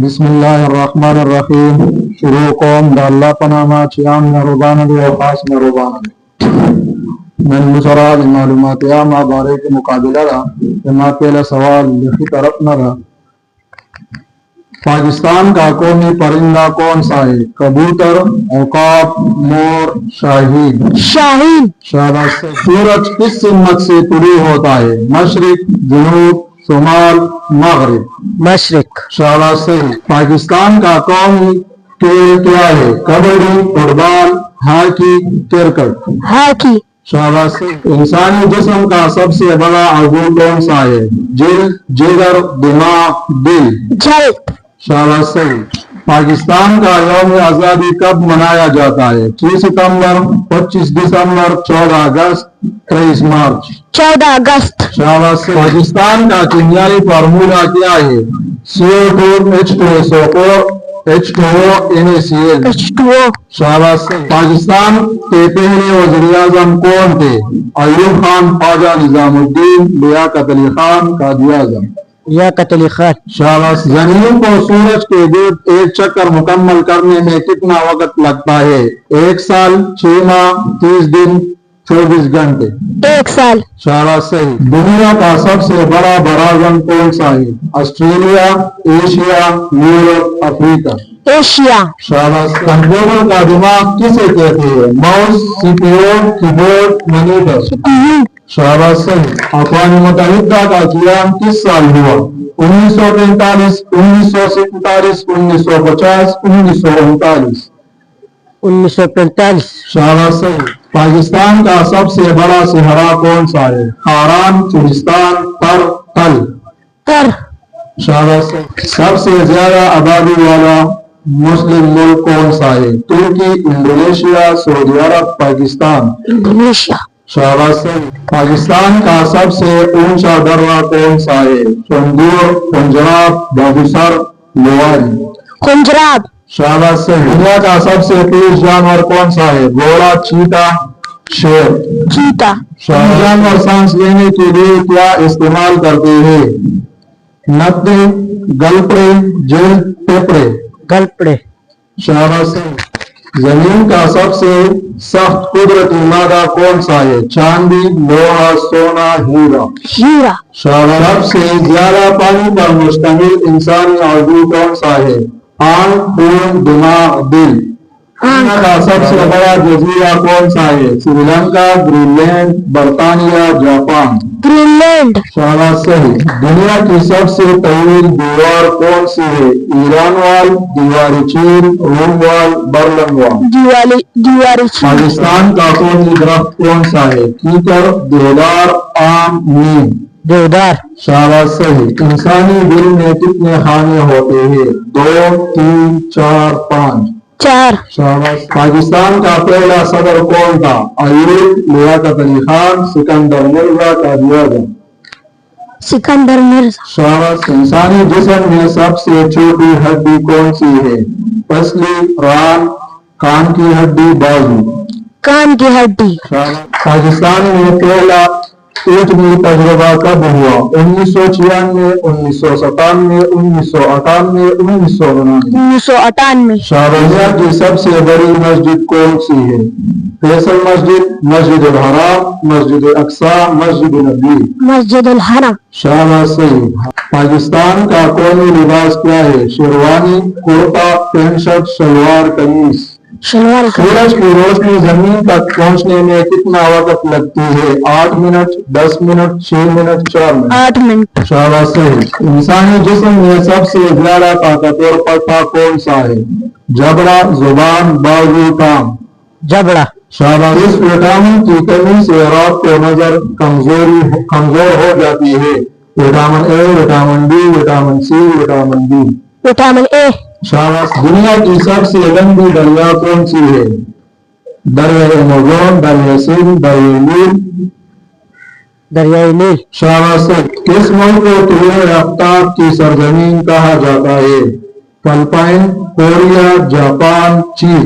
بسم اللہ الرحمن الرحیم. شروع قوم دا اللہ پناما چیام مہربان دے و خاص مہربان دے. من مصرہ دی معلومات عامہ بارے کے مقابلہ رہا جمع پہلا سوال لکھی طرف نہ رہا. پاکستان کا قومی پرندہ کون سا ہے؟ کبوتر، عقاب، مور، شاہین. شاہین. شاباش. سورج کس سمت سے طلوع ہوتا ہے؟ مشرق، جنوب، شمال، مغرب. مشرق. شاباش سے. پاکستان کا قومی کھیل کیا ہے؟ کبڈی، فٹ بال، ہاکی، کرکٹ. ہاکی. شاباش سے. انسانی جسم کا سب سے بڑا عضو کون سا ہے؟ جلد، جگر، دماغ، دل. جلد. شاباش سے. پاکستان کا یوم آزادی کب منایا جاتا ہے؟ 30 ستمبر، 25 دسمبر، 14 اگست، 23 مارچ. 14 اگست. شاباش سے. پاکستان کا کیمیائی فارمولہ کیا ہے؟ CO2 H2SO4 H2O NaCl. H2O. شاباش سے. پاکستان کے پہلے وزیر اعظم کون تھے؟ ایوب خان، خواجہ نظام الدین، لیاقت علی خان، قائد اعظم. لیاقت علی خان. شاباش. زمین کو سورج کے گرد ایک چکر مکمل کرنے میں کتنا وقت لگتا ہے؟ 1 سال، 6 ماہ، 30 دن، 24 گھنٹے. 1 سال. شاباش صحیح. دنیا کا سب سے بڑا براعظم کون سا ہے؟ آسٹریلیا، ایشیا، یورپ، افریقہ. ایشیا. شاباش. کمپیوٹر کا دماغ کسے کہتے ہیں؟ ماؤس، CPU، کی بورڈ، مانیٹر. شاباش صحیح. اقوام متحدہ کا قیام کس سال ہوا؟ 1945، 1947، 1950، 1939. 1945. شاباش صحیح. پاکستان کا سب سے بڑا صحرا کون سا ہے؟ خاران، چولستان، تل. تر. شاباش صحیح. سب سے زیادہ آبادی والا مسلم ملک کون سا ہے؟ ترکی، انڈونیشیا، سعودی عرب، پاکستان. انڈونیشیا. شاباش صحیح. پاکستان کا سب سے اونچا درہ کون سا ہے؟ سنگور، پنجاب، بابوسر، لواری. پنجاب. شاباش صحیح. دنیا کا سب سے تیز جانور کون سا ہے؟ گھوڑا، چیتا، شیر. چیتا. جانور سانس لینے کے لیے کیا استعمال کرتے ہیں؟ نتے، گلپڑے، جلد، پیپڑے. گلپڑے. شاباش صحیح. زمین کا سب سے سخت قدرتی مادہ کون سا ہے؟ چاندی، لوہا، سونا، ہیرا. ہیرا. شاباش. سب سے زیادہ پانی پر مشتمل انسانی عضو کون سا ہے؟ آنکھ، خون، دماغ، دل. دنیا کا سب سے بڑا جزیرہ کون سا ہے؟ سری لنکا، گرین لینڈ، برطانیہ، جاپان. Greenland. شاباش صحیح. دنیا کی سب سے طویل دیوار کون سی ہے؟ ایران وال، دیوار چین، روم وال، برلن وال. دیوار چین. پاکستان کا قومی درخت کون سا ہے؟ کیکر، دیودار، آم، نیم. دیودار. شاباش صحیح. انسانی دل میں کتنے خانے ہوتے ہیں؟ 2، 3، 4، 5. 4. شاباش. پاکستان کا پہلا صدر کون تھا؟ ایوب، لیاقت علی خان، سکندر مرزا، قائد اعظم. سکندر مرزا. شاباش. انسانی جسم میں سب سے چھوٹی ہڈی کون سی ہے؟ پسلی، ران، کان کی ہڈی، بازو. کان کی ہڈی. شاباش. پاکستان میں پہلا ایٹمی تجربہ کب ہوا؟ 1996، 1997، 1998، 1999. 1998. شاباش. کی سب سے بڑی مسجد کون سی ہے؟ فیصل مسجد، مسجد الحرام، مسجد اقصی، مسجد نبی. مسجد الحرام. شاباش صحیح. پاکستان کا قومی لباس کیا ہے؟ شیروانی، کرتا، پینٹ شرٹ، شلوار قمیص. شلوار. سورج کی روشنی زمین تک پہنچنے میں کتنا وقت لگتی ہے؟ 8 minute, 10 minute, 6 minute, 4 minute. 8 minute. شاباش صحیح. انسانی جسم میں سب سے زیادہ طاقتور پٹھا کون سا ہے؟ جبڑا، زبان، بازو، ٹانگ. جبڑا. شاباش. اس وٹامن کی کمی سے رات کو نظر کمزور ہو جاتی ہے. Vitamin A, vitamin D, vitamin C, vitamin B. Vitamin A. شاباش. دنیا کی سب سے لمبی دریا کون سی ہے؟ دریائے ایمیزون، دریائے سندھ، دریائے نیل. دریائے نیل. شاباش. کس ملک کو طلوع آفتاب کی سرزمین کہا جاتا ہے؟ فلپائن، کوریا، جاپان، چین.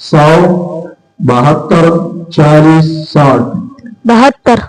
100, 72, 40, 60। 72।